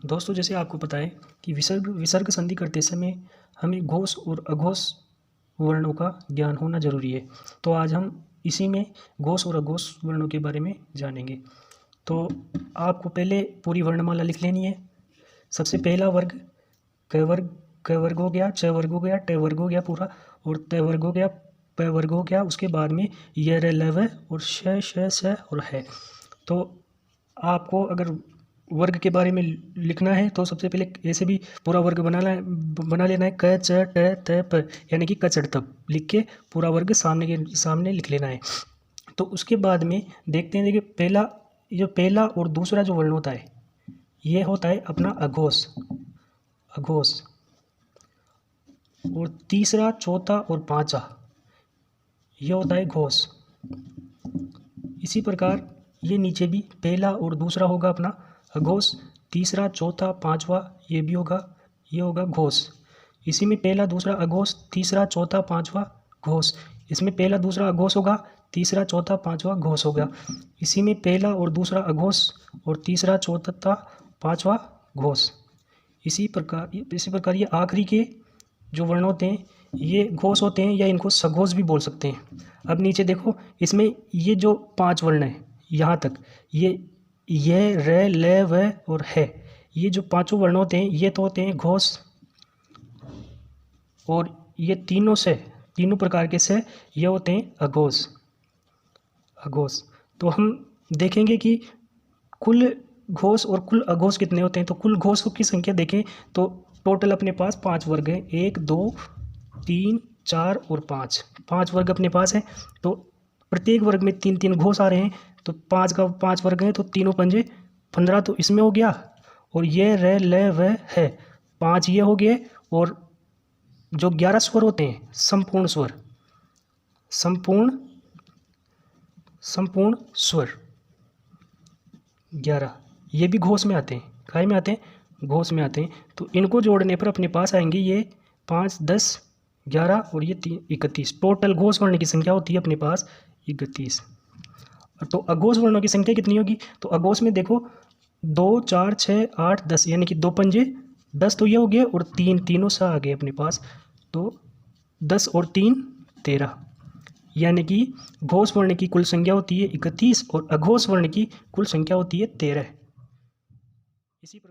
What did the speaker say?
दोस्तों, जैसे आपको पता है कि विसर्ग संधि करते समय हमें घोष और अघोष वर्णों का ज्ञान होना जरूरी है। तो आज हम इसी में घोष और अघोष वर्णों के बारे में जानेंगे। तो आपको पहले पूरी वर्णमाला लिख लेनी है। सबसे पहला वर्ग क वर्ग हो गया, च वर्ग हो गया, ट वर्ग हो गया पूरा, और त वर्ग हो गया, प वर्ग हो गया। उसके बाद में य र ल व और श श स और है। तो आपको अगर वर्ग के बारे में लिखना है तो सबसे पहले ऐसे भी पूरा वर्ग बना लेना है। क च ट त प यानी कि कचड़ तब लिख के पूरा वर्ग सामने लिख लेना है। तो उसके बाद में देखते हैं, देखिए पहला और दूसरा जो वर्ण होता है ये होता है अपना अघोष, और तीसरा, चौथा और पांचवा ये होता है घोष। इसी प्रकार ये नीचे भी पहला और दूसरा होगा अपना अघोष, तीसरा, चौथा, पांचवा ये भी होगा, ये होगा घोष। इसी में पहला दूसरा अघोष, तीसरा, चौथा, पांचवा घोष। इसमें पहला दूसरा अघोष होगा, तीसरा, चौथा, पांचवा घोष होगा। इसी में पहला और दूसरा अघोष और तीसरा, चौथा, पांचवा घोष। इसी प्रकार ये आखिरी के जो वर्ण होते हैं ये घोष होते हैं, या इनको सघोष भी बोल सकते हैं। अब नीचे देखो, इसमें ये जो 5 वर्ण है यहाँ तक, ये र ल व और है, ये जो पांचों वर्ण होते हैं ये तो होते हैं घोष, और ये तीनों प्रकार के से ये होते हैं अघोष। तो हम देखेंगे कि कुल घोष और कुल अघोष कितने होते हैं। तो कुल घोषों की संख्या देखें तो टोटल अपने पास 5 वर्ग हैं। 1 2 3 4 और 5 वर्ग अपने पास है। तो प्रत्येक वर्ग में 3 घोष आ रहे हैं। तो 5 का 5 वर्ग है तो तीनों पंजे 15 तो इसमें हो गया, और ये र ल व है 5 ये हो गए। और जो 11 स्वर होते हैं संपूर्ण स्वर 11 ये भी घोष में आते हैं। काय में आते हैं? घोष में आते हैं। तो इनको जोड़ने पर अपने पास आएंगे ये 5 10 11 और ये 3 31। टोटल घोष वर्ण की संख्या होती है अपने पास 31। तो अघोष वर्णों की संख्या कितनी होगी? तो अघोष में देखो 2 4 6 8 10 यानी कि 2 पंजे 10 तो ये हो गए, और तीनों सा आ गए अपने पास। तो 10 और 3 13, यानी कि घोष वर्ण की कुल संख्या होती है 31 और अघोष वर्ण की कुल संख्या होती है 13। इसी प्रकार